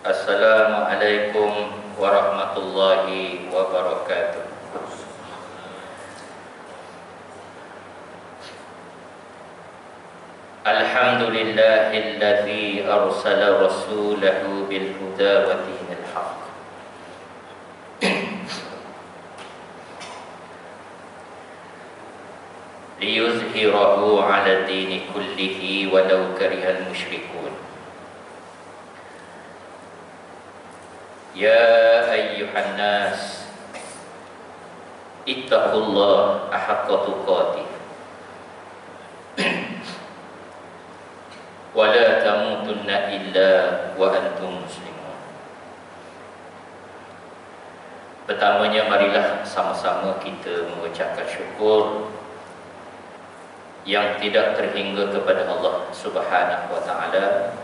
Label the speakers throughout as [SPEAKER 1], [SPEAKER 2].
[SPEAKER 1] Assalamualaikum warahmatullahi wabarakatuh. Alhamdulillahilladzi arsala rasulahu bil huda wa dinil haqq liyuzhirahu 'ala dini kullihi walau karihal musyrikun. Ya ayyuhan nas ittaqullaha haqqa tuqatih wa la tamutunna illa wa antum muslimun. Pertamanya, marilah sama-sama kita mengucapkan syukur yang tidak terhingga kepada Allah Subhanahu wa taala,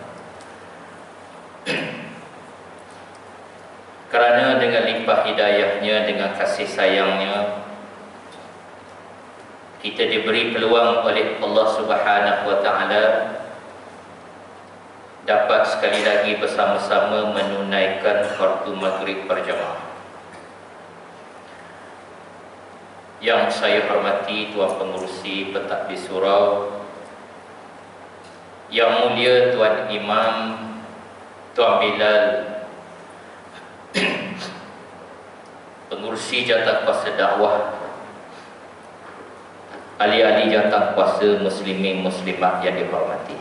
[SPEAKER 1] kerana dengan limpah hidayahnya, dengan kasih sayangnya, kita diberi peluang oleh Allah Subhanahu wa taala dapat sekali lagi bersama-sama menunaikan fardu maghrib berjamaah. Yang saya hormati Tuan Pengerusi Pentadbir Surau, Yang Mulia Tuan Imam, Tuan Bilal, Pengerusi Jawatan Kuasa Dakwah, ahli-ahli Jawatan Kuasa Muslimin Muslimat yang dihormati.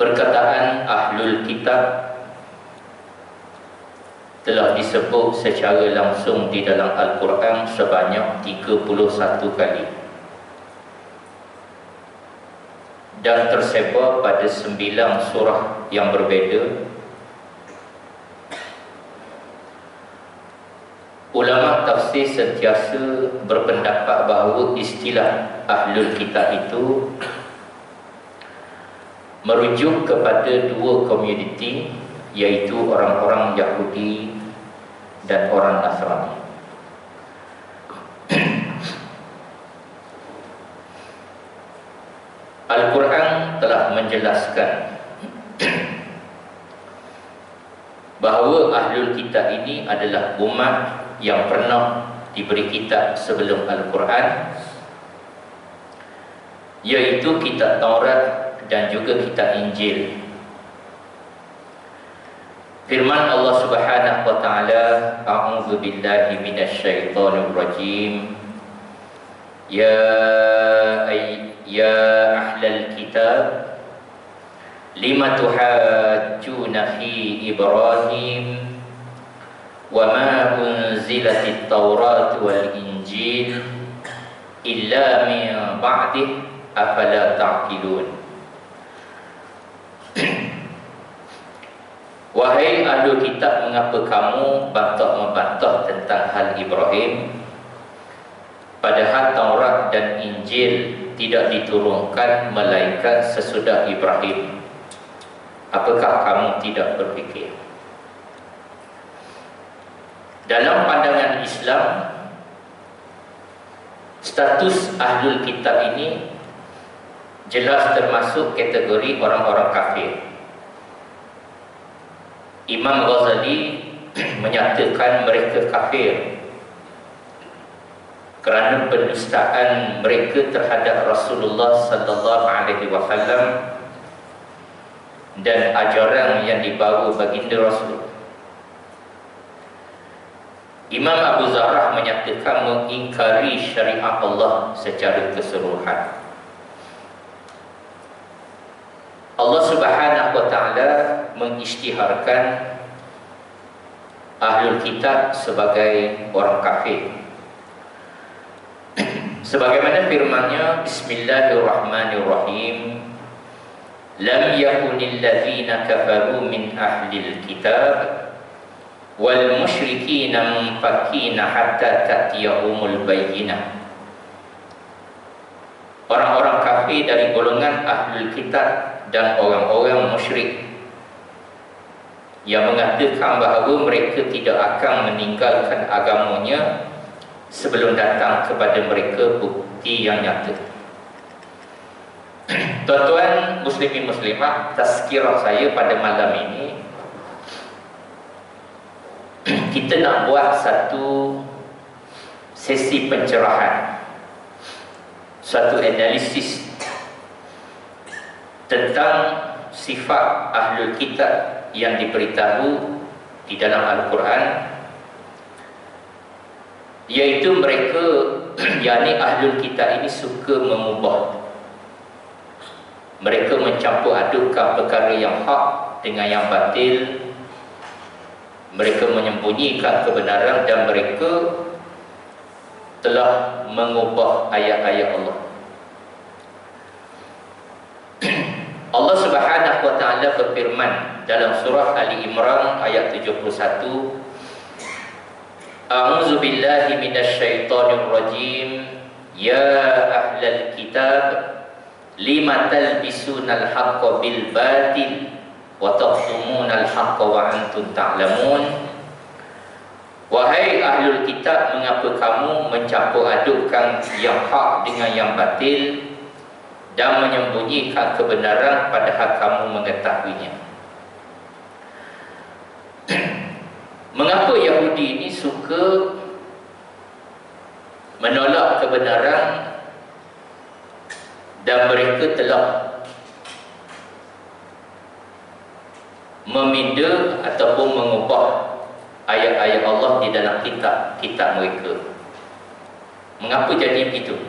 [SPEAKER 1] Perkataan Ahlul Kitab telah disebut secara langsung di dalam Al-Quran sebanyak 31 kali dan tersebar pada 9 surah yang berbeza. Ulama tafsir sentiasa berpendapat bahawa istilah Ahlul Kitab itu merujuk kepada dua komuniti, iaitu orang-orang Yahudi dan orang Nasrani. Al-Quran telah menjelaskan bahawa Ahlul Kitab ini adalah umat yang pernah diberi kitab sebelum Al-Quran, iaitu kitab Taurat dan juga kitab Injil. Firman Allah Subhanahu wa taala, a'udzu billahi minasyaitonir rajim. Ya ahlal kitab lima tuhajjuna fi Ibrahim wa ma unzilatit Taurat wal Injil illa min ba'dih afala ta'qilun. Wahai ahli kitab, mengapa kamu bantah-membantah tentang hal Ibrahim, padahal Taurat dan Injil tidak diturunkan melainkan sesudah Ibrahim? Apakah kamu tidak berfikir? Dalam pandangan Islam, status ahlul kitab ini jelas termasuk kategori orang-orang kafir. Imam Ghazali menyatakan mereka kafir kerana pendustaan mereka terhadap Rasulullah sallallahu alaihi wasallam dan ajaran yang dibawa baginda Rasul. Imam Abu Zarrah menyatakan mengingkari syariat Allah secara keseluruhan. Allah Subhanahu wa taala mengisytiharkan Ahlul Kitab sebagai orang kafir. Sebagaimana firman-Nya, Bismillahirrahmanirrahim, lam yakunil ladzina kafaru min ahlil kitab wal musyrikina munfakina hatta ta'tiyahumul bayyinah. Orang-orang kafir dari golongan Ahlul Kitab dan orang-orang musyrik yang mengatakan bahawa mereka tidak akan meninggalkan agamanya sebelum datang kepada mereka bukti yang nyata. Tuan-tuan muslimin muslimat, tazkirah saya pada malam ini, kita nak buat satu sesi pencerahan, satu analisis tentang sifat ahlul kitab yang diberitahu di dalam Al-Quran, iaitu mereka yakni ahlul kitab ini suka mengubah. Mereka mencampur adukkan perkara yang hak dengan yang batil. Mereka menyembunyikan kebenaran dan mereka telah mengubah ayat-ayat Allah. Allah Subhanahu wa taala berfirman dalam surah Ali Imran ayat 71, A'udzu billahi minasyaitonir rajim. Ya ahlal kitab lima talbisunal haqqa bil batil wa taqtumunal haqqa wa antum ta'lamun. Wahai ahlul kitab, mengapa kamu mencampur adukkan yang hak dengan yang batil dan menyembunyikan kebenaran padahal kamu mengetahuinya? Mengapa Yahudi ini suka menolak kebenaran dan mereka telah meminda ataupun mengubah ayat-ayat Allah di dalam kitab mereka? Mengapa jadi begitu?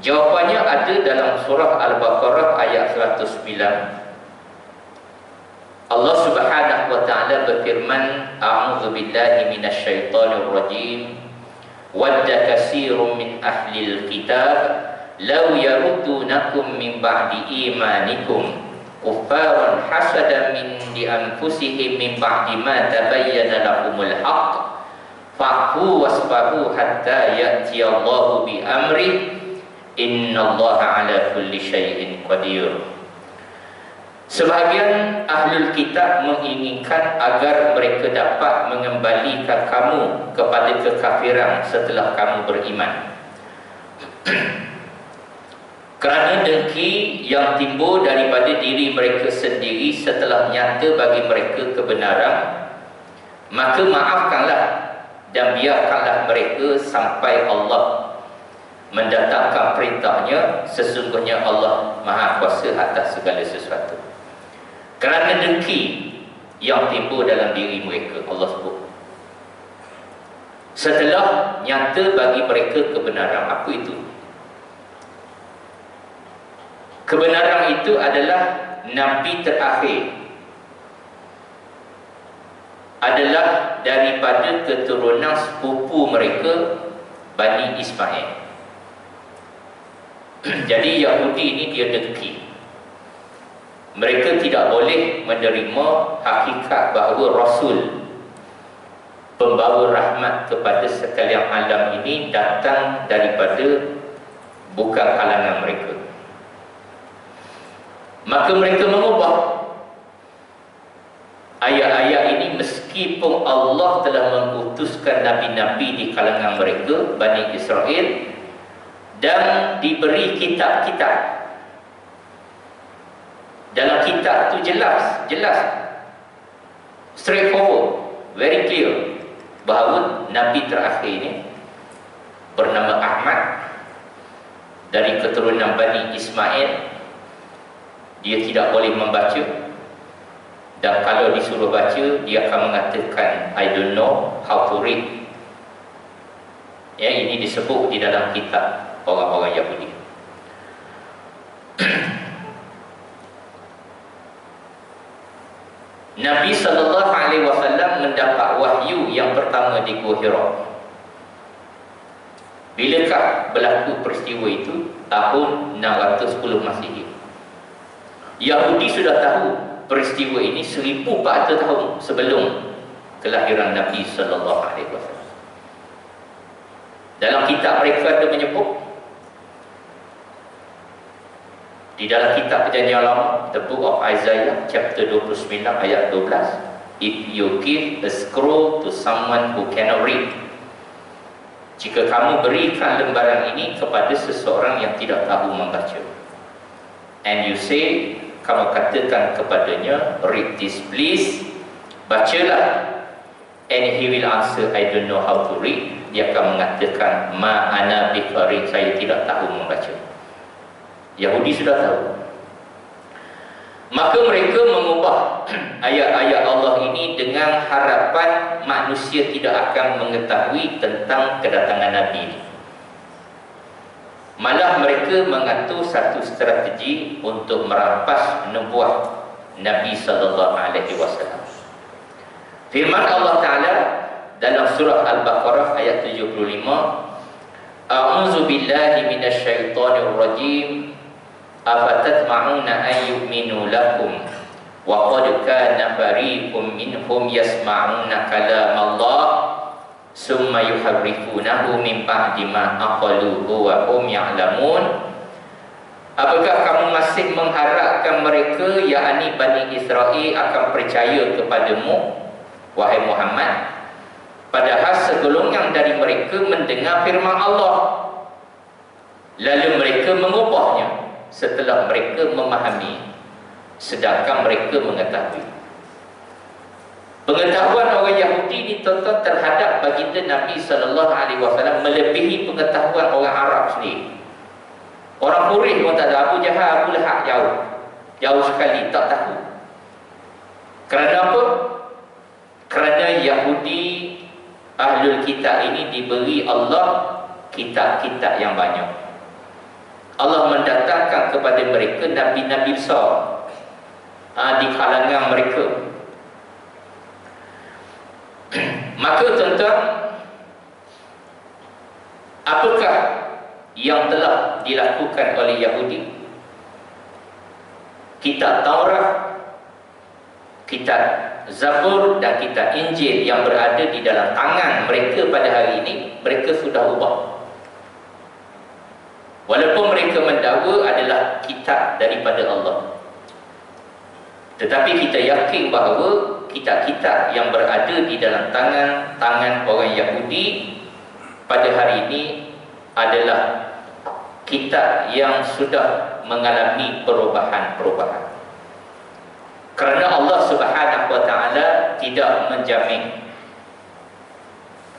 [SPEAKER 1] Jawapannya ada dalam surah Al-Baqarah ayat 109. Allah Subhanahu wa taala berfirman, A'udzu billahi minasyaitonir rajim. Wadda katsirun min ahlil kitab law yaruddunakum min ba'di imanikum kuffaran hasadan min di anfusihim min ba'di ma tabayyana lahumul haqq fa'fu wasfahu hatta ya'ti Allahu bi amri innallaha ala kulli syai'in qadir. Sebahagian ahlul kitab menginginkan agar mereka dapat mengembalikan kamu kepada kekafiran setelah kamu beriman. Kerana dengki yang timbul daripada diri mereka sendiri setelah nyata bagi mereka kebenaran, maka maafkanlah dan biarkanlah mereka sampai Allah mendatangkan perintahnya. Sesungguhnya Allah Maha Kuasa atas segala sesuatu. Kerana dengki yang timbul dalam diri mereka, Allah sebut, setelah nyata bagi mereka kebenaran. Apa itu? Kebenaran itu adalah Nabi terakhir adalah daripada keturunan sepupu mereka, Bani Ismail. Jadi Yahudi ini dia dengki. Mereka tidak boleh menerima hakikat bahawa Rasul, pembawa rahmat kepada sekalian alam ini, datang daripada bukan kalangan mereka. Maka mereka mengubah ayat-ayat ini meskipun Allah telah mengutuskan nabi-nabi di kalangan mereka, Bani Israel, dan diberi kitab-kitab. Dalam kitab tu jelas straightforward, very clear bahawa nabi terakhir ini bernama Ahmad dari keturunan Bani Ismail. Dia tidak boleh membaca, dan kalau disuruh baca dia akan mengatakan I don't know how to read. Ya, ini disebut di dalam kitab orang-orang Yahudi. Nabi SAW mendapat wahyu yang pertama di Gua Hira. Bilakah berlaku peristiwa itu? Tahun 610 Masihi. Yahudi sudah tahu peristiwa ini 1400 tahun sebelum kelahiran Nabi SAW. Dalam kitab mereka ada menyebut, di dalam kitab Perjanjian Lama, The Book of Isaiah, chapter 29 ayat 12, if you give a scroll to someone who cannot read, jika kamu berikan lembaran ini kepada seseorang yang tidak tahu membaca, And you say, kamu katakan kepadanya, read this please, bacalah. And he will answer, I don't know how to read. Dia akan mengatakan, ma ana biqari, saya tidak tahu membaca. Yahudi sudah tahu. Maka mereka mengubah ayat-ayat Allah ini dengan harapan manusia tidak akan mengetahui tentang kedatangan Nabi ini. Malah mereka mengatur satu strategi untuk merampas nubuah Nabi sallallahu alaihi wasallam. Firman Allah Ta'ala dalam surah Al-Baqarah ayat 75, A'udzu billahi minasyaitonir rajim, afatatma'una an yu'minu lakum wa qad kana fariqum minhum yasma'una kalam Allah summa yuharrifunahu min ba'di ma aqaluhu wa hum ya'lamun. Apakah kamu masih mengharapkan mereka, yakni Bani Israel, akan percaya kepadamu, wahai Muhammad, padahal segolongan dari mereka mendengar firman Allah, lalu mereka mengubahnya setelah mereka memahami, sedangkan mereka mengetahui. Pengetahuan orang Yahudi ini tuan-tuan terhadap baginda Nabi sallallahu alaihi wasallam melebihi pengetahuan orang Arab sendiri. Orang Quraisy pun tak tahu. Abu Jahal, Abu Lahab jauh sekali tak tahu. Kerana apa? Kerana Yahudi Ahlul Kitab ini diberi Allah kitab-kitab yang banyak. Allah mendatangkan kepada mereka Nabi-Nabi besar di kalangan mereka. Maka tuan-tuan, apakah yang telah dilakukan oleh Yahudi? Kitab Taurat, kitab Zabur dan kitab Injil yang berada di dalam tangan mereka pada hari ini, mereka sudah ubah. Walaupun mereka mendakwa adalah kitab daripada Allah, tetapi kita yakin bahawa kitab-kitab yang berada di dalam tangan orang Yahudi pada hari ini adalah kitab yang sudah mengalami perubahan-perubahan. Kerana Allah Subhanahu wa Ta'ala tidak menjamin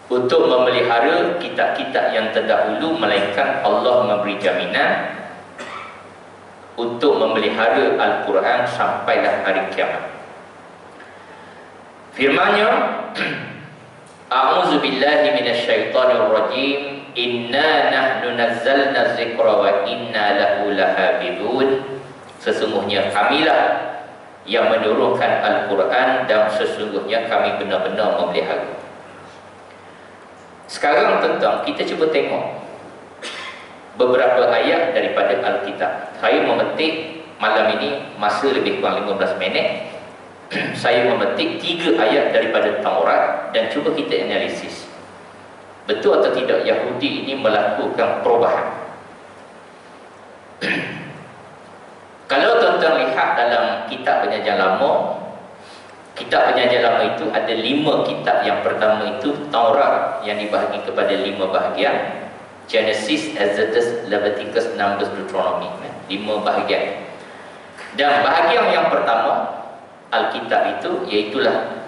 [SPEAKER 1] untuk memelihara kitab-kitab yang terdahulu, melainkan Allah memberi jaminan untuk memelihara Al-Quran sampailah hari kiamat. Firman-Nya, A'udzu billahi minasyaitonir rajim, inna nahnu nazzalna dzikra wa inna lahu lahafizun. Sesungguhnya kamilah yang menurunkan Al-Quran dan sesungguhnya kami benar-benar memelihara. Sekarang tuan-tuan, kita cuba tengok beberapa ayat daripada Alkitab. Saya memetik malam ini, masa lebih kurang 15 minit, saya memetik 3 ayat daripada Taurat dan cuba kita analisis betul atau tidak Yahudi ini melakukan perubahan. Kalau tuan-tuan lihat dalam kitab Perjanjian Lama, kitab Perjanjian Lama itu ada 5 kitab. Yang pertama itu Taurat yang dibahagi kepada 5 bahagian. Genesis, Exodus, Leviticus, Numbers, Deuteronomy, 5 bahagian. Dan bahagian yang pertama Alkitab itu iaitulah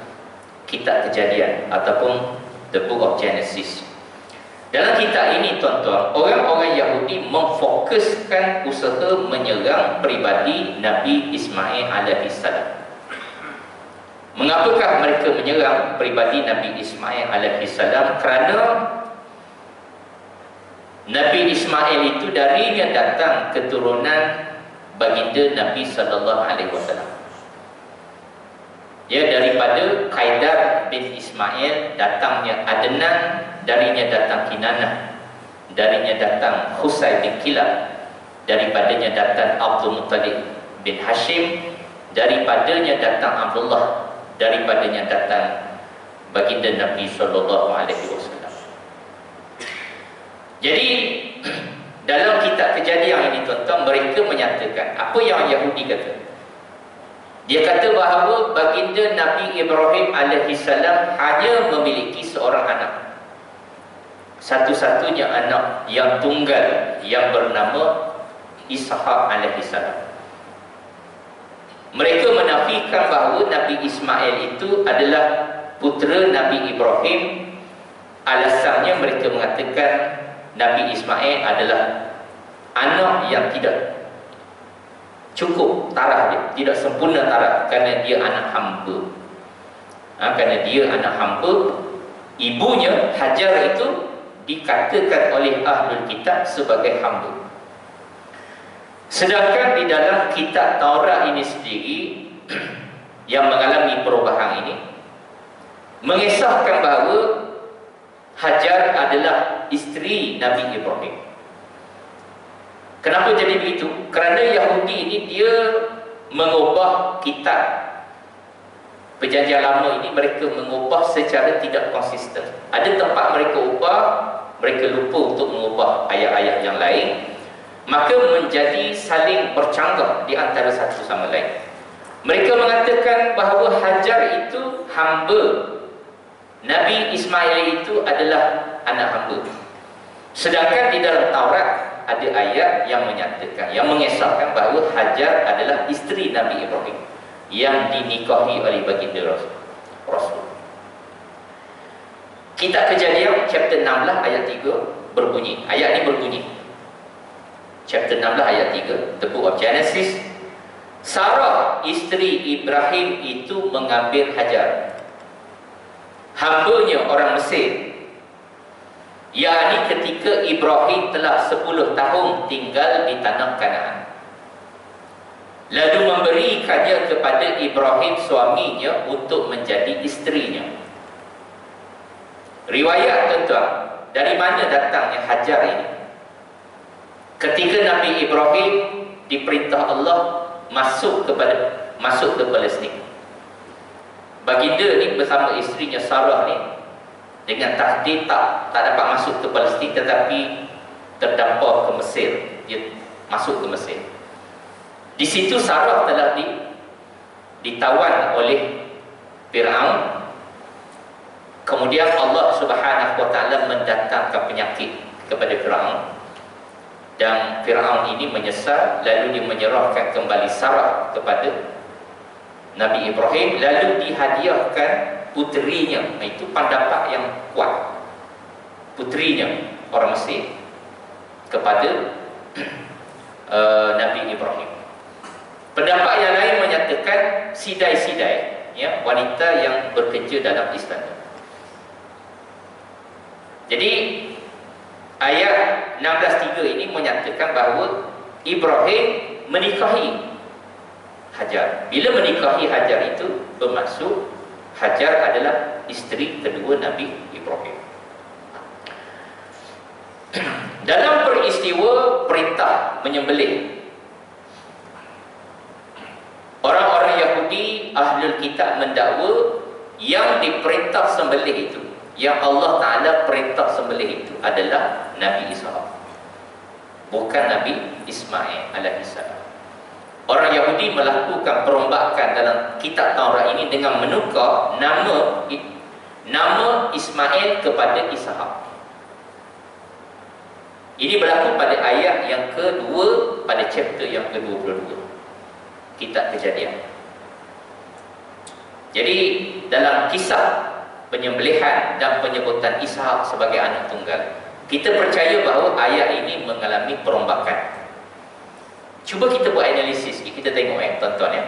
[SPEAKER 1] kitab Kejadian ataupun the book of Genesis. Dalam kitab ini tuan-tuan, orang-orang Yahudi memfokuskan usaha menyerang peribadi Nabi Ismail alaihissalam. Mengapakah mereka menyerang peribadi Nabi Ismail alaihissalam? Kerana Nabi Ismail itu darinya datang keturunan baginda Nabi sallallahu alaihi wasallam. Dia daripada Qaidar bin Ismail datangnya Adnan, darinya datang Kinanah, darinya datang Husay bin Kilab, daripadanya datang Abdul Muttalib bin Hashim, daripadanya datang Abdullah, daripadanya datang baginda Nabi sallallahu alaihi wasallam. Jadi dalam kitab Kejadian ini tuan-tuan, mereka menyatakan apa yang Yahudi kata. Dia kata bahawa baginda Nabi Ibrahim alaihissalam hanya memiliki seorang anak, satu-satunya anak yang tunggal yang bernama Ishaq alaihissalam. Mereka menafikan bahawa Nabi Ismail itu adalah putera Nabi Ibrahim. Alasannya mereka mengatakan Nabi Ismail adalah anak yang tidak cukup taraf dia, tidak sempurna taraf, kerana dia anak hamba. Kerana dia anak hamba, ibunya Hajar itu dikatakan oleh Ahlul Kitab sebagai hamba. Sedangkan di dalam kitab Taurat ini sendiri yang mengalami perubahan ini mengisahkan bahawa Hajar adalah isteri Nabi Ibrahim. Kenapa jadi begitu? Kerana Yahudi ini dia mengubah kitab Perjanjian Lama ini, mereka mengubah secara tidak konsisten. Ada tempat mereka ubah, mereka lupa untuk mengubah ayat-ayat yang lain, maka menjadi saling bercanggah di antara satu sama lain. Mereka mengatakan bahawa Hajar itu hamba, Nabi Ismail itu adalah anak hamba. Sedangkan di dalam Taurat ada ayat yang menyatakan, yang mengesahkan bahawa Hajar adalah isteri Nabi Ibrahim yang dinikahi oleh baginda Rasul. Kitab Kejadian chapter 16 ayat 3 berbunyi, ayat ini berbunyi, chapter 16 ayat 3, the book of Genesis. Sarah isteri Ibrahim itu mengambil Hajar, hambanya orang Mesir, yakni ketika Ibrahim telah 10 tahun tinggal di tanah Kanaan, lalu memberikannya kepada Ibrahim suaminya untuk menjadi isterinya. Riwayat tuan-tuan, dari mana datangnya Hajar ini? Ketika Nabi Ibrahim diperintah Allah masuk ke Palestin, baginda ni bersama isterinya Sarah ni dengan takdir tak dapat masuk ke Palestin, tetapi terdampar ke Mesir. Dia masuk ke Mesir. Di situ Sarah telah ditawan oleh Firaun. Kemudian Allah Subhanahu wa taala mendatangkan penyakit kepada Firaun, dan Firaun ini menyesal, lalu dia menyerahkan kembali Sarah kepada Nabi Ibrahim, lalu dihadiahkan puterinya. Itu pendapat yang kuat, puterinya orang Mesir kepada Nabi Ibrahim. Pendapat yang lain menyatakan sidai-sidai, ya, wanita yang bekerja dalam istana. Jadi ayat 16:3 ini menyatakan bahawa Ibrahim menikahi Hajar. Bila menikahi Hajar itu bermaksud Hajar adalah isteri kedua Nabi Ibrahim. Dalam peristiwa perintah menyembelih, orang-orang Yahudi Ahlul Kitab mendakwa yang diperintah sembelih itu, yang Allah Ta'ala perintah sembelih itu adalah Nabi Ishaq, bukan Nabi Ismail alaihissalam. Orang Yahudi melakukan perombakan dalam kitab Taurat ini dengan menukar nama Ismail kepada Ishaq. Ini berlaku pada ayat yang kedua pada chapter yang ke-22 kitab Kejadian. Jadi dalam kisah penyembelihan dan penyebutan Ishak sebagai anak tunggal, kita percaya bahawa ayat ini mengalami perombakan. Cuba kita buat analisis, kita tengok tuan-tuan ya.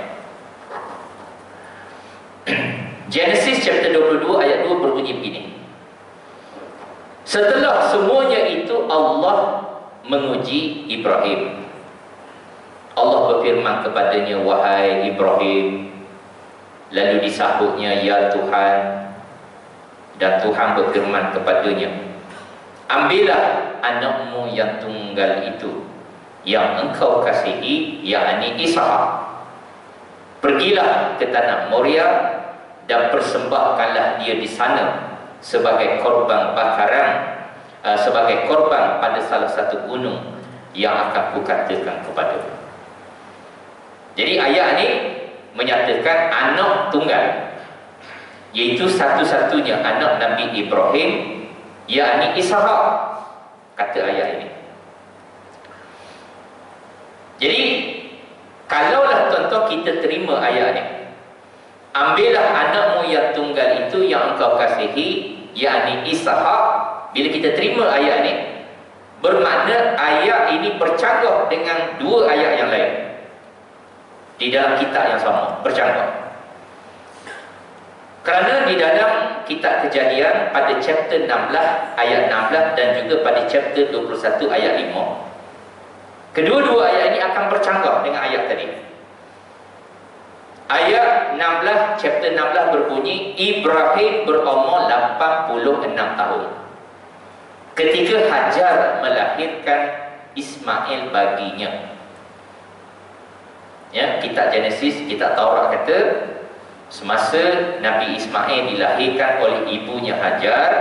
[SPEAKER 1] Genesis chapter 22 ayat 2 berbunyi begini. Setelah semuanya itu Allah menguji Ibrahim. Allah berfirman kepadanya, wahai Ibrahim. Lalu disahutnya, ya Tuhan. Dan Tuhan berfirman kepadanya, ambillah anakmu yang tunggal itu, yang engkau kasihi, yakni Ishak. Pergilah ke tanah Moria dan persembahkanlah dia di sana sebagai korban bakaran, sebagai korban pada salah satu gunung yang akan kukatakan kepadamu. Jadi ayat ini menyatakan anak tunggal, yaitu satu-satunya anak Nabi Ibrahim, yakni Ishak, kata ayat ini. Jadi Kalaulah tuan-tuan kita terima ayat ni, ambillah anakmu yang tunggal itu yang engkau kasihi, yakni Ishak. Bila kita terima ayat ni, bermakna ayat ini bercanggah dengan dua ayat yang lain di dalam kitab yang sama, bercanggah. Kerana di dalam kitab Kejadian pada chapter 16 ayat 16 dan juga pada chapter 21 ayat 5, kedua-dua ayat ini akan bercanggah dengan ayat tadi. Ayat 16, chapter 16 berbunyi, Ibrahim berumur 86 tahun ketika Hajar melahirkan Ismail baginya. Ya, kitab Genesis, kitab Taurat kata semasa Nabi Ismail dilahirkan oleh ibunya Hajar,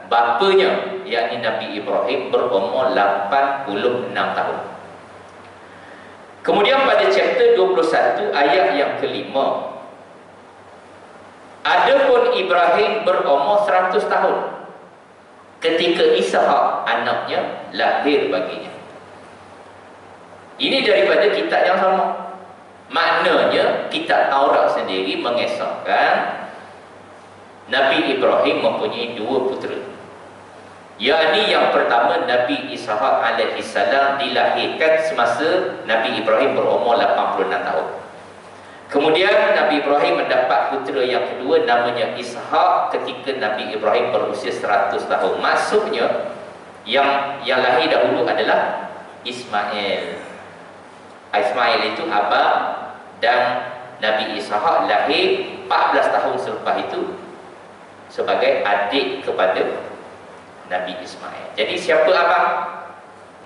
[SPEAKER 1] bapanya yakni Nabi Ibrahim berumur 86 tahun. Kemudian pada chapter 21 ayat yang kelima, adapun Ibrahim berumur 100 tahun ketika Ishak anaknya lahir baginya. Ini daripada kitab yang sama. Maknanya kitab Taurat sendiri mengesahkan Nabi Ibrahim mempunyai dua putera, yakni yang pertama Nabi Ishak alaihissalam dilahirkan semasa Nabi Ibrahim berumur 86 tahun. Kemudian Nabi Ibrahim mendapat putera yang kedua namanya Ishak ketika Nabi Ibrahim berusia 100 tahun. Maksudnya yang lahir dahulu adalah Ismail. Ismail itu abang, dan Nabi Ishak lahir 14 tahun selepas itu sebagai adik kepada Nabi Ismail. Jadi siapa abang?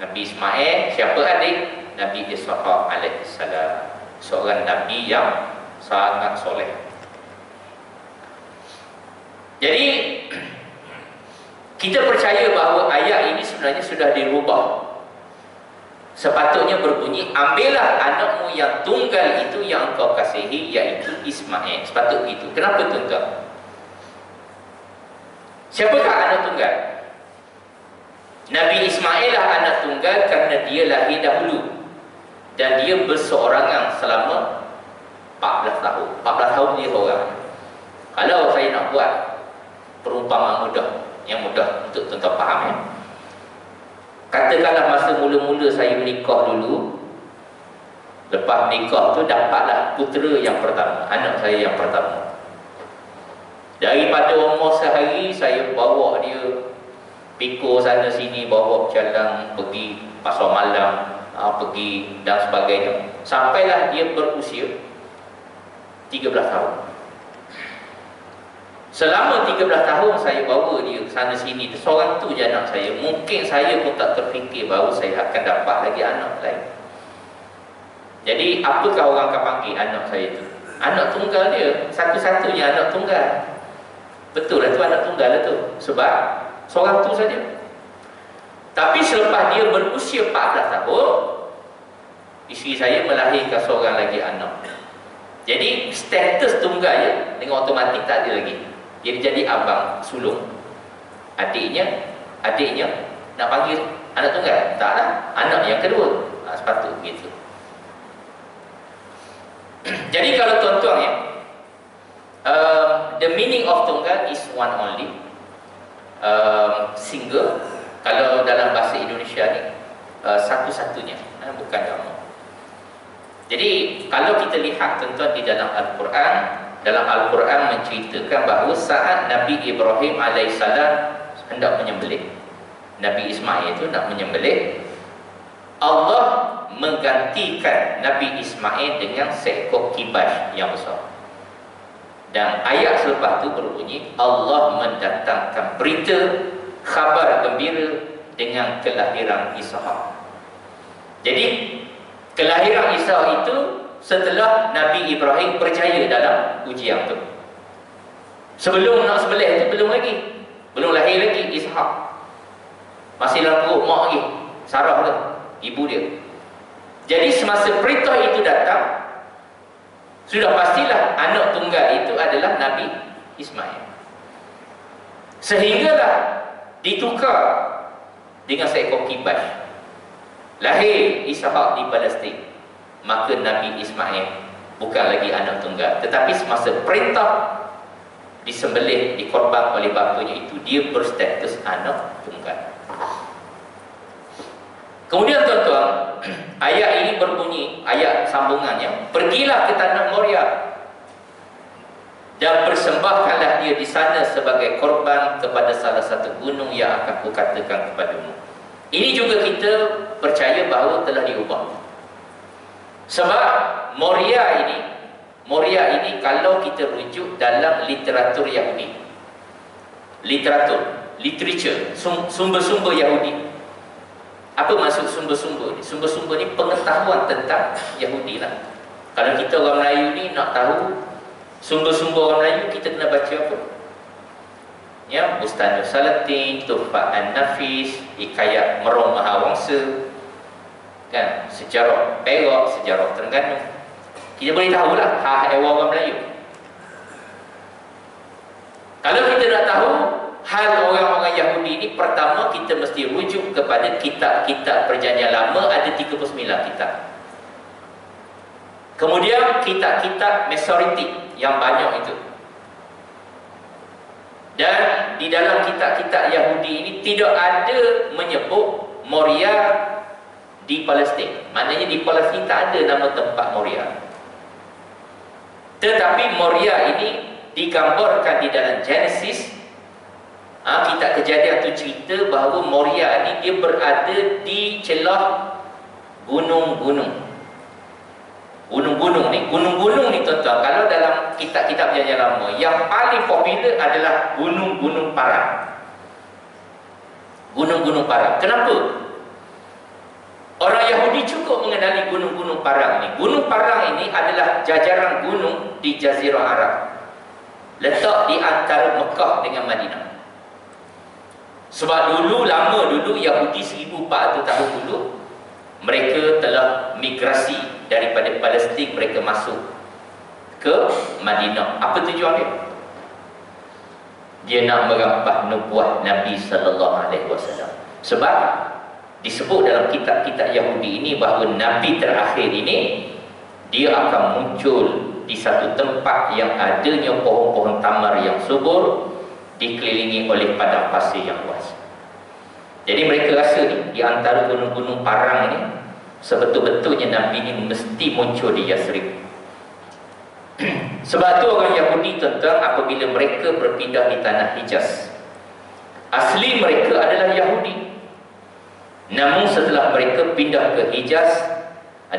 [SPEAKER 1] Nabi Ismail. Siapa adik? Nabi Ishak alaihissalam, seorang Nabi yang sangat soleh. Jadi kita percaya bahawa ayat ini sebenarnya sudah dirubah. Sepatutnya berbunyi, ambillah anakmu yang tunggal itu yang engkau kasihi, iaitu Ismail. Sepatut begitu. Kenapa tuan-tuan? Siapakah anak tunggal? Nabi Ismail lah anak tunggal kerana dia lahir dahulu dan dia berseorangan selama 14 tahun. 14 tahun dia seorang. Kalau saya nak buat perumpamaan mudah, yang mudah untuk tuan-tuan faham, ya. Katakanlah masa mula-mula saya menikah dulu, lepas nikah tu dapatlah putera yang pertama, anak saya yang pertama. Daripada umur sehari saya bawa dia pikul sana sini, bawa berjalan, pergi pasar malam, pergi dan sebagainya, sampailah dia berusia 13 tahun. Selama 13 tahun saya bawa dia sana sini, seorang tu je anak saya. Mungkin saya pun tak terfikir bahawa saya akan dapat lagi anak lain. Jadi apakah orang akan panggil anak saya itu? Anak tunggal dia, satu-satunya anak tunggal. Betul lah tu, anak tunggal lah tu, sebab seorang tu saja. Tapi selepas dia berusia 14 tahun, isteri saya melahirkan seorang lagi anak. Jadi status tunggalnya dengan otomatik tak ada lagi. Dia jadi abang sulung. Adiknya nak panggil anak tunggal? Taklah, anak yang kedua. Sepatut begitu. Jadi kalau tuan-tuan, ya, the meaning of tunggal is one only, single. Kalau dalam bahasa Indonesia ni satu-satunya, bukan gama. Jadi kalau kita lihat tuan-tuan di dalam Al-Quran menceritakan bahawa saat Nabi Ibrahim alaihissalam hendak menyembelih Nabi Ismail itu nak menyembelih, Allah menggantikan Nabi Ismail dengan seekor kibas yang besar. Dan ayat selepas itu berbunyi, Allah mendatangkan berita khabar gembira dengan kelahiran Ishak. Jadi kelahiran Ishak itu setelah Nabi Ibrahim berjaya dalam ujian itu. Sebelum nak sembelih itu belum lahir lagi Ishak. Masih dalam perut mak lagi, Sarah tu, ibu dia. Jadi semasa perintah itu datang, sudah pastilah anak tunggal itu adalah Nabi Ismail. Sehinggalah ditukar dengan seekor kibas. Lahir Ishak di Palestin. maka Nabi Ismail bukan lagi anak tunggal, tetapi semasa perintah disembelih, dikorban oleh bapanya itu, dia berstatus anak tunggal. Kemudian tuan-tuan, ayat ini berbunyi, ayat sambungannya, pergilah ke tanah Moriah dan persembahkanlah dia di sana sebagai korban kepada salah satu gunung yang akan kukatakan kepadamu. Ini juga kita percaya bahawa telah diubah. Sebab Moriah ini kalau kita rujuk dalam literatur Yahudi, literature, sumber-sumber Yahudi. Apa maksud sumber-sumber ni? Sumber-sumber ni pengetahuan tentang Yahudi lah. Kalau kita orang Melayu ni nak tahu sumber-sumber orang Melayu, kita kena baca apa? Ya, Bustanul Salatin, Tuhfah An-Nafis, Hikayat Merong Mahawangsa, kan, sejarah Perak, sejarah Terengganu. Kita boleh tahulah hal ehwal orang Melayu. Kalau kita nak tahu hal orang-orang Yahudi ini, pertama kita mesti rujuk kepada kitab-kitab Perjanjian Lama, ada 39 kitab. Kemudian kitab-kitab Mesoritik yang banyak itu. Dan di dalam kitab-kitab Yahudi ini tidak ada menyebut Moriah di Palestin. Maknanya di Palestin tak ada nama tempat Moriah. Tetapi Moriah ini digambarkan di dalam Genesis. Kitab Kejadian tu cerita bahawa Moriah ni dia berada di celah gunung-gunung. Gunung-gunung ni tuan-tuan, kalau dalam kitab-kitab Perjanjian Lama, yang paling popular adalah gunung-gunung Parang. Gunung-gunung Parang. Kenapa? Orang Yahudi cukup mengenali gunung-gunung Parang ni. Gunung Parang ini adalah jajaran gunung di Jazirah Arab, letak di antara Mekah dengan Madinah. Sebab lama dulu Yahudi 1400 tahun dulu, mereka telah migrasi daripada Palestin, mereka masuk ke Madinah. Apa tujuan dia? Dia nak merampah nubuat Nabi SAW. Sebab disebut dalam kitab-kitab Yahudi ini bahawa Nabi terakhir ini dia akan muncul di satu tempat yang adanya pohon-pohon tamar yang subur, dikelilingi oleh padang pasir yang luas. Jadi mereka rasa ni, di antara gunung-gunung Parang ni, sebetul-betulnya Nabi ni mesti muncul di Yathrib. Sebab tu orang Yahudi tuan-tuan, apabila mereka berpindah di tanah Hijaz, asli mereka adalah Yahudi. Namun setelah mereka pindah ke Hijaz,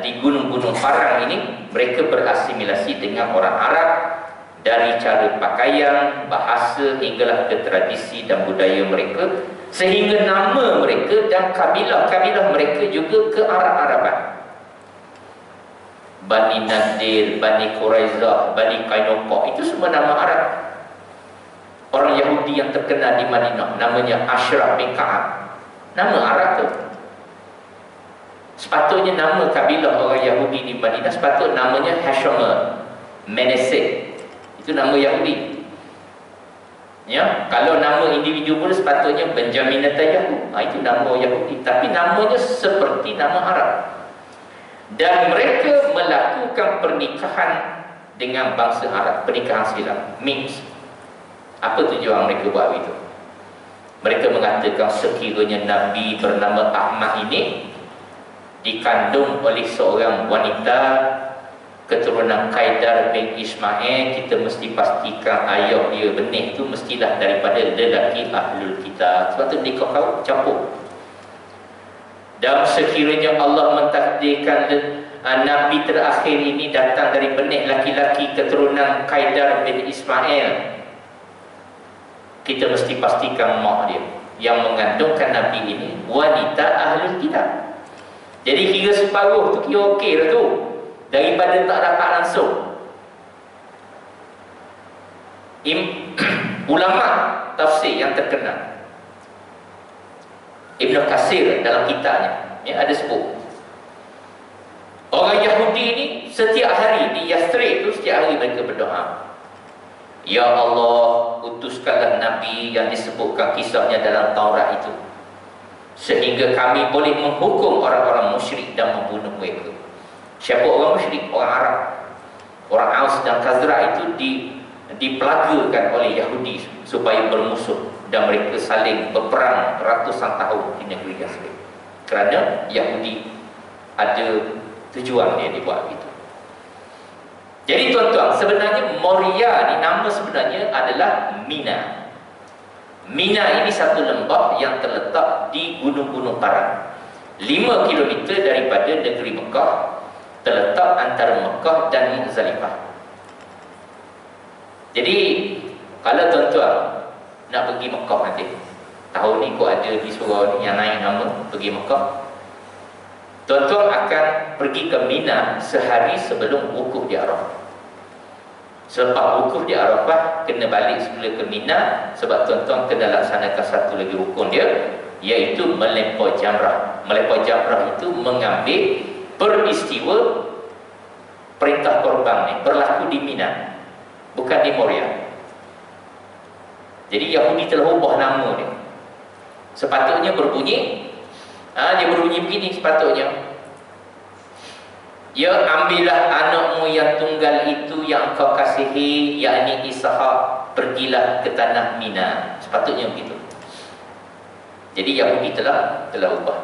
[SPEAKER 1] di gunung-gunung Parang ini, mereka berasimilasi dengan orang Arab, dari cara pakaian, bahasa, hinggalah ke tradisi dan budaya mereka, sehingga nama mereka dan kabilah-kabilah mereka juga ke Arab-Araban. Bani Nadir, Bani Quraizah, Bani Qainuqa, itu semua nama Arab. Orang Yahudi yang terkenal di Madinah namanya Ashraf bin Ka'ab, nama Arab tu. Sepatutnya nama kabilah orang Yahudi di Madinah sepatutnya namanya Hashomer, Menesek. Itu nama Yahudi. Ya, kalau nama individu pun sepatutnya Benjamin Netanyahu. Itu nama Yahudi, tapi namanya seperti nama Arab. Dan mereka melakukan pernikahan dengan bangsa Arab, pernikahan silam, mix. Apa tujuan mereka buat itu? Mereka mengatakan sekiranya Nabi bernama Ahmad ini dikandung oleh seorang wanita keturunan Qaidar bin Ismail, kita mesti pastikan ayah dia benih itu mestilah daripada lelaki ahlul kitab. Sebab tu nikah kau campur. Dan sekiranya Allah mentakdirkan Nabi terakhir ini datang dari benih laki-laki keturunan Qaidar bin Ismail, kita mesti pastikan mak dia yang mengandungkan Nabi ini wanita ahlul kitab. Jadi kira separuh tu kira okey dah tu, daripada tak dapat langsung. Ulama tafsir yang terkenal, Ibn Katsir dalam kitabnya ada sebut, orang Yahudi ini setiap hari di Yathrib itu, setiap hari mereka berdoa, Ya Allah, utuskanlah Nabi yang disebutkan kisahnya dalam Taurat itu, sehingga kami boleh menghukum orang-orang musyrik dan membunuh mereka. Siapa orang musyrik? Orang Arab. Orang Aus dan Khazraj itu dipelagakan oleh Yahudi supaya bermusuh dan mereka saling berperang ratusan tahun di negeri Yathrib. Kerana Yahudi ada tujuan dia dibuat gitu. Jadi tuan-tuan, sebenarnya Moria ni nama sebenarnya adalah Mina. Mina ini satu lembah yang terletak di gunung-gunung Paran, 5 kilometer daripada negeri Mekah, terletak antara Mekah dan Muzdalifah. Jadi kalau tuan-tuan nak pergi Mekah nanti, tahun ni kau ada di surau ni yang naik nama pergi Mekah, tuan-tuan akan pergi ke Mina sehari sebelum wukuf di Arafah. Selepas wukuf di Arafah, kena balik semula ke Mina, sebab tuan-tuan kena laksanakan satu lagi rukun dia, iaitu melempar jamrah. Melempar jamrah itu mengambil peristiwa perintah korban ni berlaku di Mina, bukan di Moria. Jadi Yahudi telah ubah nama dia. Sepatutnya berbunyi, dia berbunyi begini sepatutnya: ya, ambillah anakmu yang tunggal itu yang engkau kasihi, yakni Ishak, pergilah ke tanah Mina. Sepatutnya begitu. Jadi Yahudi telah ubah.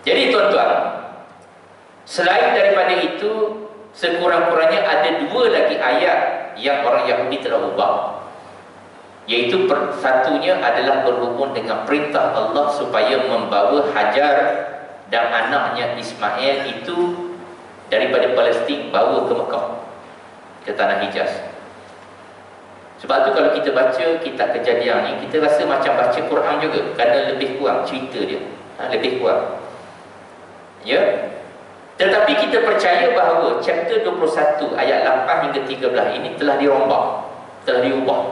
[SPEAKER 1] Jadi tuan-tuan, selain daripada itu, sekurang-kurangnya ada 2 lagi ayat yang orang Yahudi telah ubah, iaitu satunya adalah berhubung dengan perintah Allah supaya membawa Hajar dan anaknya Ismail itu daripada Palestin bawa ke Mekah, ke tanah Hijaz. Sebab tu kalau kita baca kitab Kejadian ni, kita rasa macam baca Quran juga, kerana lebih kurang cerita dia, lebih kurang. Ya. Tetapi kita percaya bahawa chapter 21 ayat 8 hingga 13 ini telah dirombak, telah diubah.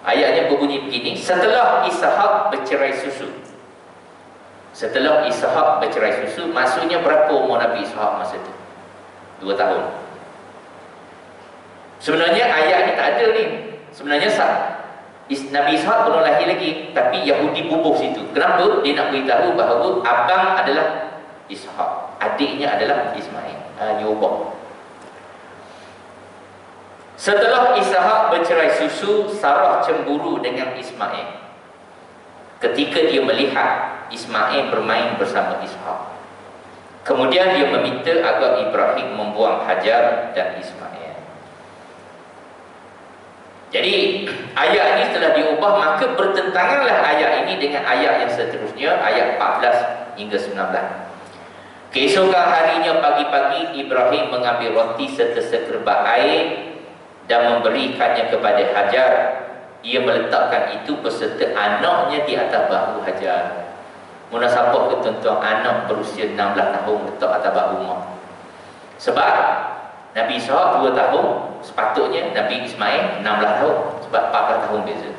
[SPEAKER 1] Ayatnya berbunyi begini: setelah Ishak bercerai susu. Setelah Ishak bercerai susu, maksudnya berapa umur Nabi Ishak masa itu? 2 tahun. Sebenarnya ayat ni tak ada ni. Sebenarnya Nabi Ishak belum lahir lagi, tapi Yahudi bubuh situ. Kenapa? Dia nak beritahu bahawa abang adalah Ishak, adiknya adalah Ismail. Dia ubah. Setelah Ishak bercerai susu, Sarah cemburu dengan Ismail ketika dia melihat Ismail bermain bersama Ishak. Kemudian dia meminta agar Ibrahim membuang Hajar dan Ismail. Jadi ayat ini telah diubah, maka bertentanganlah ayat ini dengan ayat yang seterusnya, ayat 14 hingga 19. Keesokan harinya pagi-pagi, Ibrahim mengambil roti serta sekerbak air dan memberikannya kepada Hajar. Ia meletakkan itu beserta anaknya di atas bahu Hajar. Munasabah ke tuan-tuan, anak berusia 16 tahun letak atas bahu mak. Sebab Nabi Ishak 2 tahun, sepatutnya Nabi Ismail 16 tahun, sebab 14 tahun beza.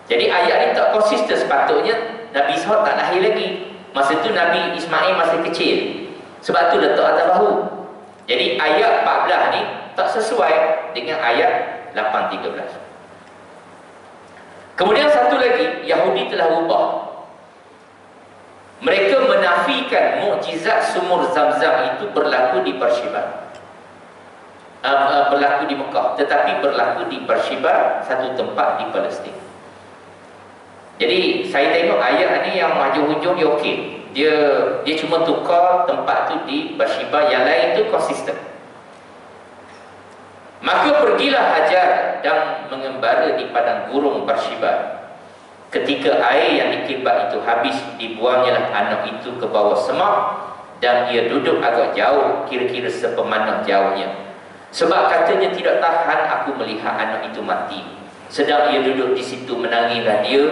[SPEAKER 1] Jadi ayat ini tak konsisten. Sepatutnya Nabi Ishak tak lahir lagi. Masa tu Nabi Ismail masih kecil, sebab tu letak atas bahu. Jadi ayat 14 ni tak sesuai dengan ayat 8:13. Kemudian satu lagi, Yahudi telah ubah. Mereka menafikan mukjizat sumur Zam-Zam itu berlaku di Beersheba, berlaku di Mekah, tetapi berlaku di Beersheba, satu tempat di Palestin. Jadi saya tengok ayat ni yang hujung-hujung dia okey. Dia cuma tukar tempat tu di Beersheba, yang lain tu konsisten. Maka pergilah Hajar dan mengembara di padang gurun Beersheba. Ketika air yang dikirbat itu habis, dibuangnya anak itu ke bawah semak, dan ia duduk agak jauh, kira-kira sepemanah jauhnya. Sebab katanya, tidak tahan aku melihat anak itu mati. Sedang ia duduk di situ, menangislah dia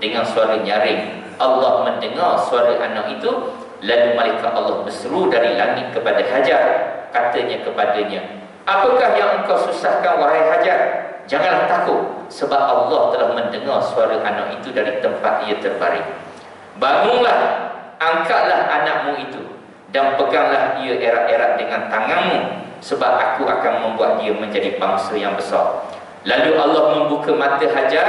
[SPEAKER 1] dengan suara nyaring. Allah mendengar suara anak itu, lalu malaikat Allah berseru dari langit kepada Hajar. Katanya kepadanya, apakah yang engkau susahkan wahai Hajar? Janganlah takut, sebab Allah telah mendengar suara anak itu dari tempat ia terbaring. Bangunlah, angkatlah anakmu itu, dan peganglah ia erat-erat dengan tanganmu, sebab aku akan membuat dia menjadi bangsa yang besar. Lalu Allah membuka mata Hajar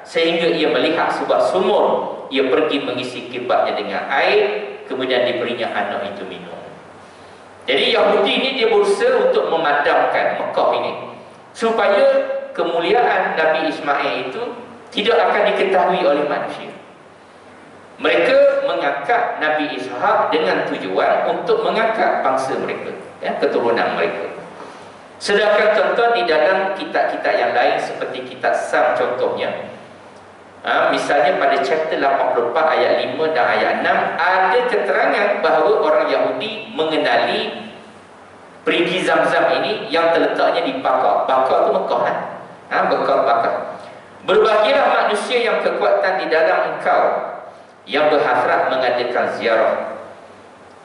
[SPEAKER 1] sehingga ia melihat sebuah sumur. Ia pergi mengisi kirbatnya dengan air, kemudian diberinya anak itu minum. Jadi Yahudi ini dia berusaha untuk memadamkan Mekah ini supaya kemuliaan Nabi Ismail itu tidak akan diketahui oleh manusia. Mereka mengangkat Nabi Ishak dengan tujuan untuk mengangkat bangsa mereka, ya, keturunan mereka. Sedangkan contoh di dalam kitab-kitab yang lain seperti kitab Sam contohnya, misalnya pada chapter 84 ayat 5 dan ayat 6 ada keterangan bahawa orang Yahudi mengenali perigi Zam-Zam ini yang terletaknya di Bakar. Bakar itu Mekah kan? Bakar. Berbahagialah manusia yang kekuatan di dalam engkau yang berhasrat mengadakan ziarah.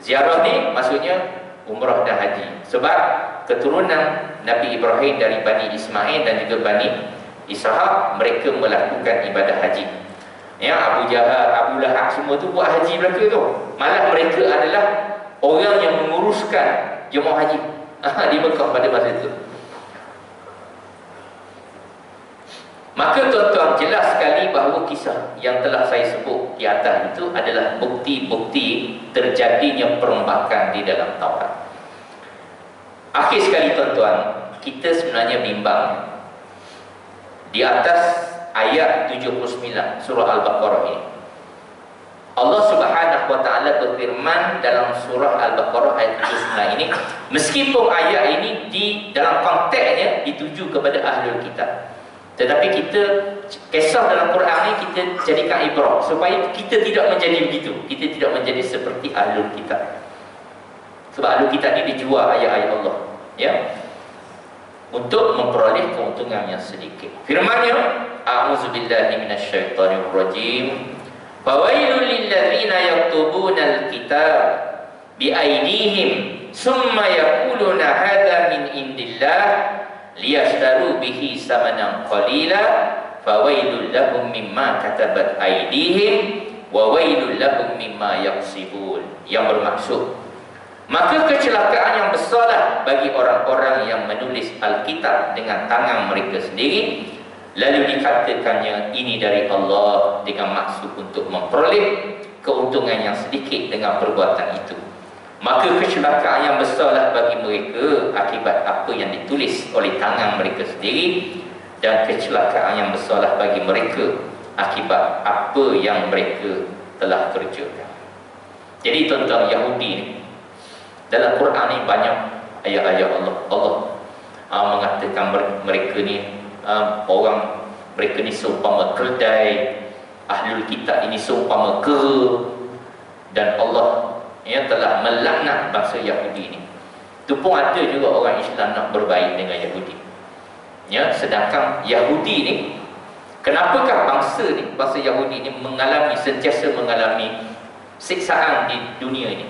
[SPEAKER 1] Ziarah ni maksudnya umrah dan haji. Sebab keturunan Nabi Ibrahim dari Bani Ismail dan juga Bani Ishak, mereka melakukan ibadah haji. Ya, Abu Jahal, Abu Lahab semua tu buat haji mereka tu. Malah mereka adalah orang yang menguruskan jemaah haji di Mekah pada masa itu. Maka tuan-tuan, jelas sekali bahawa kisah yang telah saya sebut di atas itu adalah bukti-bukti terjadinya perombakan di dalam Taurat. Akhir sekali tuan-tuan, kita sebenarnya bimbang di atas ayat 79 surah Al-Baqarah ini. Allah Subhanahu wa taala berfirman dalam surah Al-Baqarah ayat 79 ini, meskipun ayat ini di dalam konteksnya dituju kepada ahlul kitab, tetapi kita kisah dalam Quran ini kita jadikan ibrah supaya kita tidak menjadi begitu. Kita tidak menjadi seperti ahlul kitab. Sebab ahlul kitab ini dijual ayat-ayat Allah, ya, untuk memperoleh keuntungan yang sedikit. Firman-Nya, a'udzubillahi minasyaitonir rajim. Fawailul lilladzina yaktubuna alkitab biaydihim summa yaquluna hadza min indillah liyashtaru bihi samanan qalila fawailul lahum mimma katabat aydihim wa wailul lahum mimma yaksibun. Yang bermaksud, maka kecelakaan yang besarlah bagi orang-orang yang menulis Alkitab dengan tangan mereka sendiri, lalu dikatakannya ini dari Allah dengan maksud untuk memperoleh keuntungan yang sedikit dengan perbuatan itu. Maka kecelakaan yang besarlah bagi mereka akibat apa yang ditulis oleh tangan mereka sendiri, dan kecelakaan yang besarlah bagi mereka akibat apa yang mereka telah kerjakan. Jadi tuan-tuan, Yahudi ni dalam Quran ni banyak ayat-ayat Allah mengatakan mereka ni orang, mereka ni seumpama keldai, ahlul kitab ini seumpama kera, dan Allah telah melaknat bangsa Yahudi ni. Itu pun ada juga orang Islam nak berbaik dengan Yahudi, ya. Sedangkan Yahudi ni, kenapakah bangsa Yahudi ni sentiasa mengalami siksaan di dunia ini?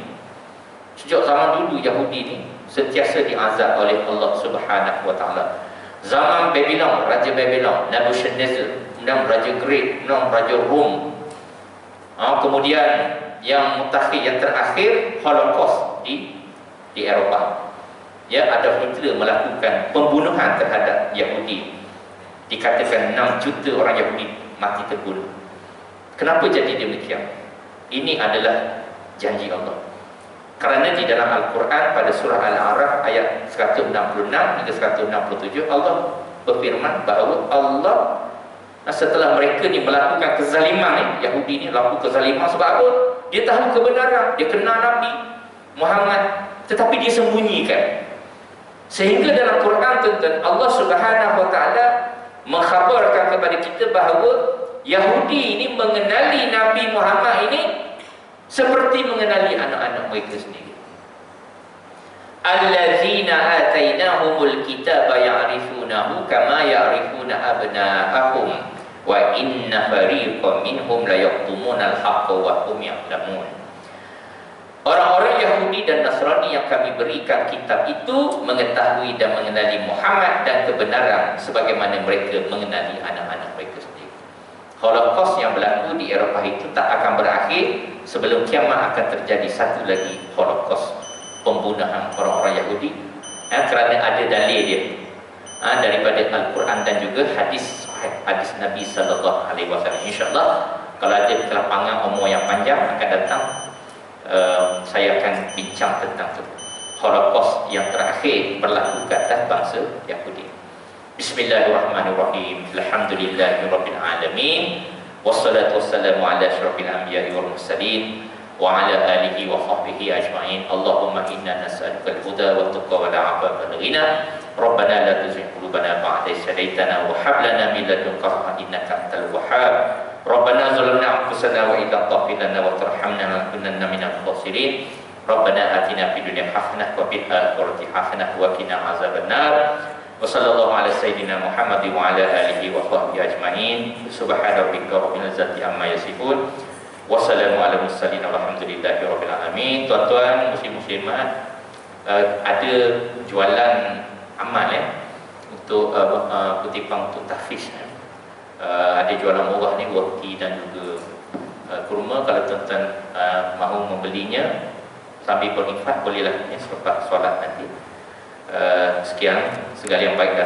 [SPEAKER 1] Sejak zaman dulu Yahudi ni sentiasa diazab oleh Allah Subhanahu wa taala. Zaman Babylon, Raja Babylon, Nebuchadnezzar, kemudian Raja Great, kemudian Raja Rom, kemudian yang mutakhir, yang terakhir Holocaust di Eropah. Ya, Adolf Hitler melakukan pembunuhan terhadap Yahudi. Dikatakan 6 juta orang Yahudi mati terbunuh. Kenapa jadi demikian? Ini adalah janji Allah. Kerana di dalam Al-Quran pada surah Al-A'raf ayat 166 hingga 167 Allah berfirman bahawa Allah setelah mereka ni melakukan kezaliman ni, Yahudi ni melakukan kezaliman sebab apa? Dia tahu kebenaran, dia kenal Nabi Muhammad, tetapi dia sembunyikan. Sehingga dalam Quran tuan-tuan, Allah Subhanahu wa taala mengkhabarkan kepada kita bahawa Yahudi ini mengenali Nabi Muhammad ini seperti mengenali anak-anak mereka sendiri. Allazina atainahumul kitaba ya'rifunahu kama ya'rifuna abna'ahum wa inna fariqan minhum la yaktumuna al-haqqa wa hum ya'lamun. Orang-orang Yahudi dan Nasrani yang kami berikan kitab itu mengetahui dan mengenali Muhammad dan kebenaran sebagaimana mereka mengenali anak-anak mereka sendiri. Holocaust yang berlaku di Eropah itu tak akan berakhir sebelum kiamat akan terjadi satu lagi Holocaust, pembunuhan orang-orang Yahudi, kerana ada dalil dia daripada Al-Quran dan juga hadis Nabi sallallahu alaihi wasallam. Insya-Allah kalau ada kelapangan umur yang panjang akan datang, saya akan bincang tentang itu. Holocaust yang terakhir berlaku ke atas bangsa Yahudi. Bismillahirrahmanirrahim. Alhamdulillahirabbil alamin. Wassalatu wassalamu ala asyrafil anbiya'i wal mursalin wa ala alihi wa sahbihi ajma'in. Allahumma inna nas'aluka al-huda wat tuqa wal 'afafa wal ghina. Rabbana la tuzigh qulubana ba'da idh hadaytana wa hab lana min ladunka rahmatan innaka antal wahhab. Rabbana zalamna anfusana wa idza taghfir lana wa tarhamna lanakunanna minal khasirin. Rabbana atina fid dunya hasanah wa fil akhirati hasanah wa qina azabannar. Wa sallallahu ala sayyidina Muhammad wa ala alihi wa sahbihi ajma'in. Subhana rabbika rabbil izzati amma yasifun. Wassalamu ala mursalin walhamdulillahi rabbil alamin. Tuan-tuan muslim-muslimat, ada jualan amal untuk kutipan untuk tahfiz. Ada jualan murah ni, roti dan juga kurma. Kalau tuan-tuan mahu membelinya sambil berinfak bolehlah selepas solat nanti. Sekian, segala yang baik.